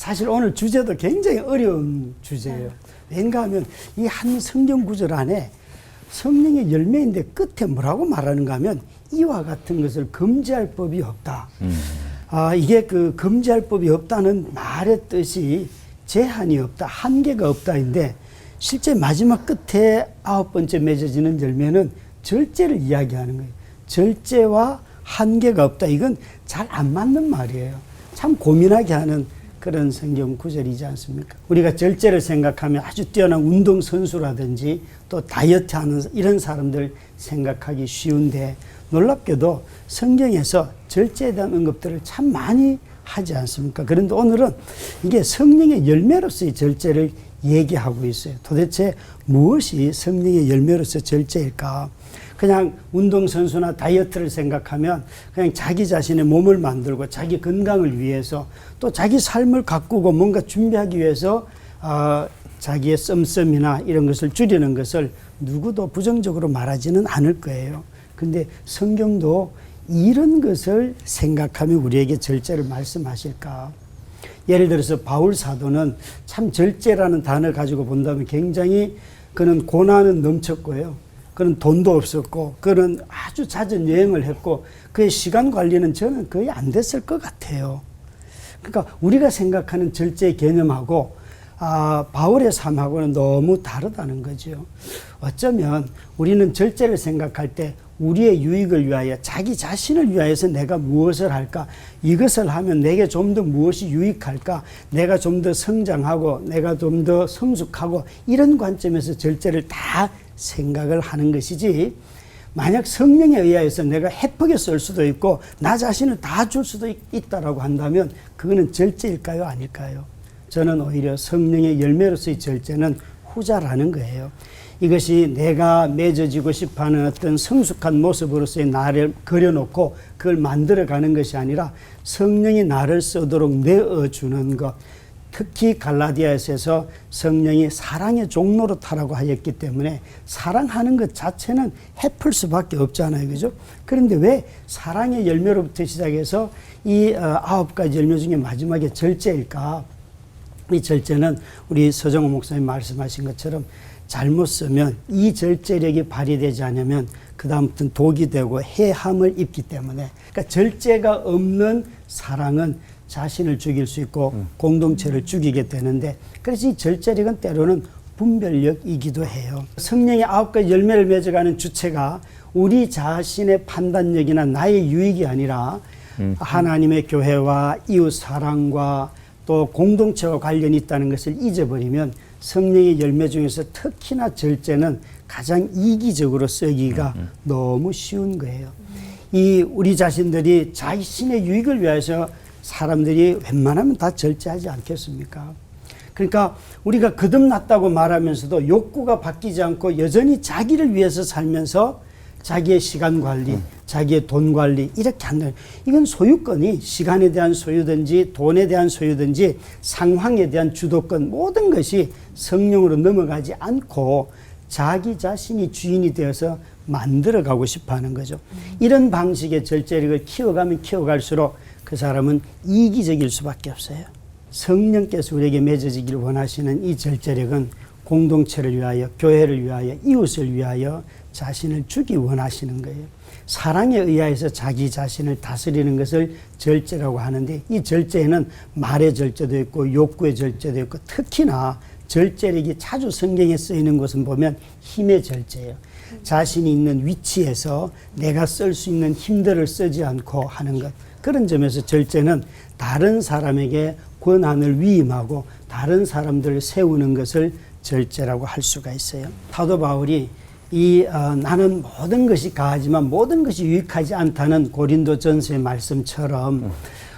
사실 오늘 주제도 굉장히 어려운 주제예요. 왠가 하면 이 한 성경 구절 안에 성령의 열매인데 끝에 뭐라고 말하는가 하면 이와 같은 것을 금지할 법이 없다. 이게 그 금지할 법이 없다는 말의 뜻이 제한이 없다, 한계가 없다인데 실제 마지막 끝에 9번째 맺어지는 열매는 절제를 이야기하는 거예요. 절제와 한계가 없다. 이건 잘 안 맞는 말이에요. 참 고민하게 하는 그런 성경 구절이지 않습니까? 우리가 절제를 생각하면 아주 뛰어난 운동선수라든지 또 다이어트 하는 이런 사람들 생각하기 쉬운데 놀랍게도 성경에서 절제에 대한 언급들을 참 많이 하지 않습니까? 그런데 오늘은 이게 성령의 열매로서의 절제를 얘기하고 있어요. 도대체 무엇이 성령의 열매로서 절제일까? 그냥 운동선수나 다이어트를 생각하면 그냥 자기 자신의 몸을 만들고 자기 건강을 위해서 또 자기 삶을 가꾸고 뭔가 준비하기 위해서 자기의 썸썸이나 이런 것을 줄이는 것을 누구도 부정적으로 말하지는 않을 거예요. 근데 성경도 이런 것을 생각하며 우리에게 절제를 말씀하실까? 예를 들어서 바울 사도는 참 절제라는 단어를 가지고 본다면 굉장히 그는 고난은 넘쳤고요. 그는 돈도 없었고 그는 아주 잦은 여행을 했고 그의 시간 관리는 저는 거의 안 됐을 것 같아요. 그러니까 우리가 생각하는 절제 개념하고 바울의 삶하고는 너무 다르다는 거죠. 어쩌면 우리는 절제를 생각할 때 우리의 유익을 위하여 자기 자신을 위하여서 내가 무엇을 할까, 이것을 하면 내게 좀 더 무엇이 유익할까, 내가 좀 더 성장하고 내가 좀 더 성숙하고 이런 관점에서 절제를 다 생각을 하는 것이지, 만약 성령에 의하여서 내가 헤프게 쓸 수도 있고 나 자신을 다 줄 수도 있다라고 한다면 그거는 절제일까요, 아닐까요? 저는 오히려 성령의 열매로서의 절제는 후자라는 거예요. 이것이 내가 맺어지고 싶어하는 어떤 성숙한 모습으로서의 나를 그려놓고 그걸 만들어가는 것이 아니라 성령이 나를 쓰도록 내어주는 것. 특히 갈라디아에서 성령이 사랑의 종로로 타라고 하였기 때문에 사랑하는 것 자체는 해플 수밖에 없잖아요. 그죠? 그런데 왜 사랑의 열매로부터 시작해서 이 9가지 열매 중에 마지막에 절제일까? 이 절제는 우리 서정호 목사님 말씀하신 것처럼 잘못 쓰면 이 절제력이 발휘되지 않으면 그 다음부터는 독이 되고 해함을 입기 때문에, 그러니까 절제가 없는 사랑은 자신을 죽일 수 있고 공동체를 죽이게 되는데, 그래서 이 절제력은 때로는 분별력이기도 해요. 성령의 9가지 열매를 맺어가는 주체가 우리 자신의 판단력이나 나의 유익이 아니라 하나님의 교회와 이웃 사랑과 또 공동체와 관련이 있다는 것을 잊어버리면 성령의 열매 중에서 특히나 절제는 가장 이기적으로 쓰기가 너무 쉬운 거예요. 이 우리 자신들이 자신의 유익을 위해서 사람들이 웬만하면 다 절제하지 않겠습니까? 그러니까 우리가 거듭났다고 말하면서도 욕구가 바뀌지 않고 여전히 자기를 위해서 살면서 자기의 시간 관리, 자기의 돈 관리 이렇게 한다는, 이건 소유권이 시간에 대한 소유든지 돈에 대한 소유든지 상황에 대한 주도권, 모든 것이 성령으로 넘어가지 않고 자기 자신이 주인이 되어서 만들어가고 싶어하는 거죠. 이런 방식의 절제력을 키워가면 키워갈수록 그 사람은 이기적일 수밖에 없어요. 성령께서 우리에게 맺어지기를 원하시는 이 절제력은 공동체를 위하여, 교회를 위하여, 이웃을 위하여 자신을 주기 원하시는 거예요. 사랑에 의하여서 자기 자신을 다스리는 것을 절제라고 하는데, 이 절제에는 말의 절제도 있고 욕구의 절제도 있고, 특히나 절제력이 자주 성경에 쓰이는 것은 보면 힘의 절제예요. 자신이 있는 위치에서 내가 쓸 수 있는 힘들을 쓰지 않고 하는 것. 그런 점에서 절제는 다른 사람에게 권한을 위임하고 다른 사람들을 세우는 것을 절제라고 할 수가 있어요. 사도 바울이 나는 모든 것이 가하지만 모든 것이 유익하지 않다는 고린도전서의 말씀처럼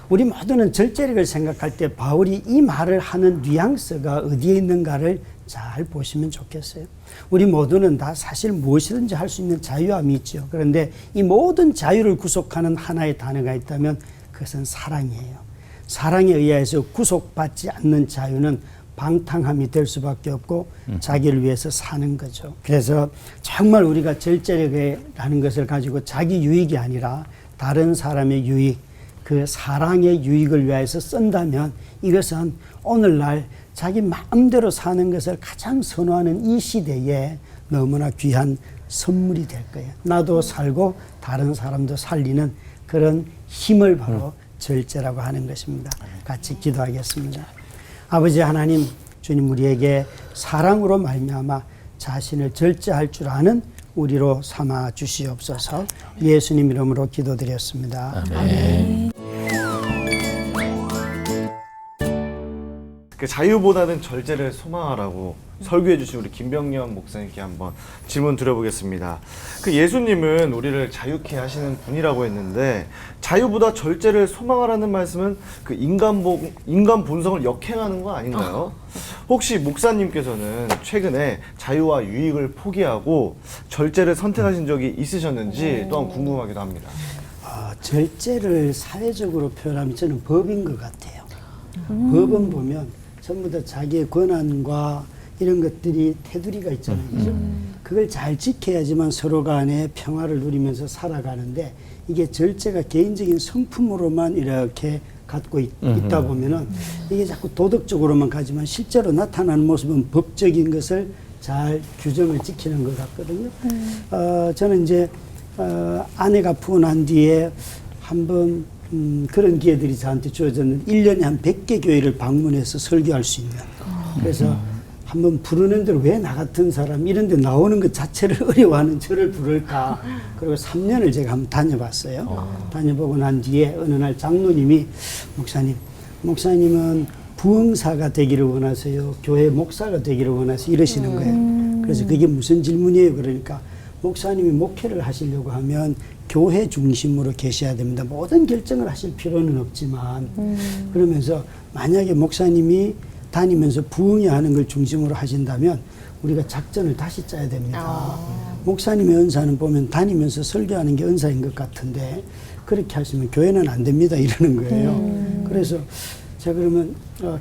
우리 모두는 절제력을 생각할 때 바울이 이 말을 하는 뉘앙스가 어디에 있는가를 잘 보시면 좋겠어요. 우리 모두는 다 사실 무엇이든지 할 수 있는 자유함이 있죠. 그런데 이 모든 자유를 구속하는 하나의 단어가 있다면 그것은 사랑이에요. 사랑에 의해서 구속받지 않는 자유는 방탕함이 될 수밖에 없고 자기를 위해서 사는 거죠. 그래서 정말 우리가 절제력이라는 것을 가지고 자기 유익이 아니라 다른 사람의 유익, 그 사랑의 유익을 위해서 쓴다면 이것은 오늘날 자기 마음대로 사는 것을 가장 선호하는 이 시대에 너무나 귀한 선물이 될 거예요. 나도 살고 다른 사람도 살리는 그런 힘을 바로 절제라고 하는 것입니다. 같이 기도하겠습니다. 아버지 하나님, 주님 우리에게 사랑으로 말미암아 자신을 절제할 줄 아는 우리로 삼아 주시옵소서. 예수님 이름으로 기도드렸습니다. 아멘. 그 자유보다는 절제를 소망하라고 설교해 주신 우리 김병년 목사님께 한번 질문 드려보겠습니다. 그 예수님은 우리를 자유케 하시는 분이라고 했는데 자유보다 절제를 소망하라는 말씀은 그 인간 본성을 역행하는 거 아닌가요? 혹시 목사님께서는 최근에 자유와 유익을 포기하고 절제를 선택하신 적이 있으셨는지 또한 궁금하기도 합니다. 절제를 사회적으로 표현하면 저는 법인 것 같아요. 법은 보면 전부 다 자기의 권한과 이런 것들이 테두리가 있잖아요. 그죠? 그걸 잘 지켜야지만 서로 간에 평화를 누리면서 살아가는데 이게 절제가 개인적인 성품으로만 이렇게 갖고 있다 보면은 이게 자꾸 도덕적으로만 가지만 실제로 나타나는 모습은 법적인 것을 잘 규정을 지키는 것 같거든요. 저는 이제 아내가 아프고 난 뒤에 한번 그런 기회들이 저한테 주어졌는데 1년에 한 100개 교회를 방문해서 설교할 수 있는. 그래서 한번 부르는 대로 왜 나 같은 사람 이런 데 나오는 것 자체를 어려워하는 저를 부를까. 그리고 3년을 제가 한번 다녀봤어요. 다녀보고 난 뒤에 어느 날 장로님이 목사님은 부흥사가 되기를 원하세요? 교회 목사가 되기를 원하세요? 이러시는 거예요. 그래서 그게 무슨 질문이에요? 그러니까 목사님이 목회를 하시려고 하면 교회 중심으로 계셔야 됩니다. 모든 결정을 하실 필요는 없지만 그러면서 만약에 목사님이 다니면서 부흥회 하는 걸 중심으로 하신다면 우리가 작전을 다시 짜야 됩니다. 목사님의 은사는 보면 다니면서 설교하는 게 은사인 것 같은데 그렇게 하시면 교회는 안 됩니다. 이러는 거예요. 그래서 제가 그러면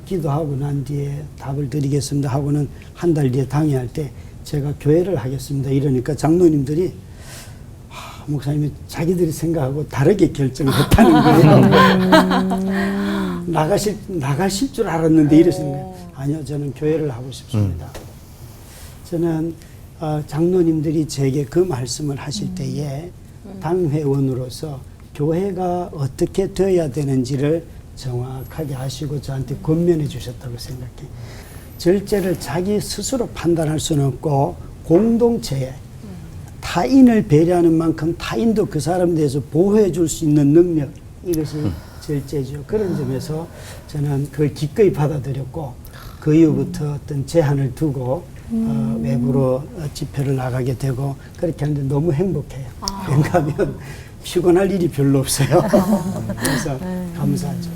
기도하고 난 뒤에 답을 드리겠습니다 하고는 한 달 뒤에 당회할 때 제가 교회를 하겠습니다. 이러니까 장로님들이 목사님이 자기들이 생각하고 다르게 결정을 했다는 거예요. 나가실 줄 알았는데 이러시는 거예요. 아니요, 저는 교회를 하고 싶습니다. 저는 장로님들이 제게 그 말씀을 하실 때에 당회원으로서 교회가 어떻게 되어야 되는지를 정확하게 아시고 저한테 권면해 주셨다고 생각해요. 절제를 자기 스스로 판단할 수는 없고 공동체에 타인을 배려하는 만큼 타인도 그 사람에 대해서 보호해 줄 수 있는 능력, 이것이 절제죠. 그런 점에서 저는 그걸 기꺼이 받아들였고 그 이후부터 어떤 제한을 두고 외부로 집회를 나가게 되고 그렇게 하는데 너무 행복해요. 왜냐하면 피곤할 일이 별로 없어요. 그래서 감사하죠.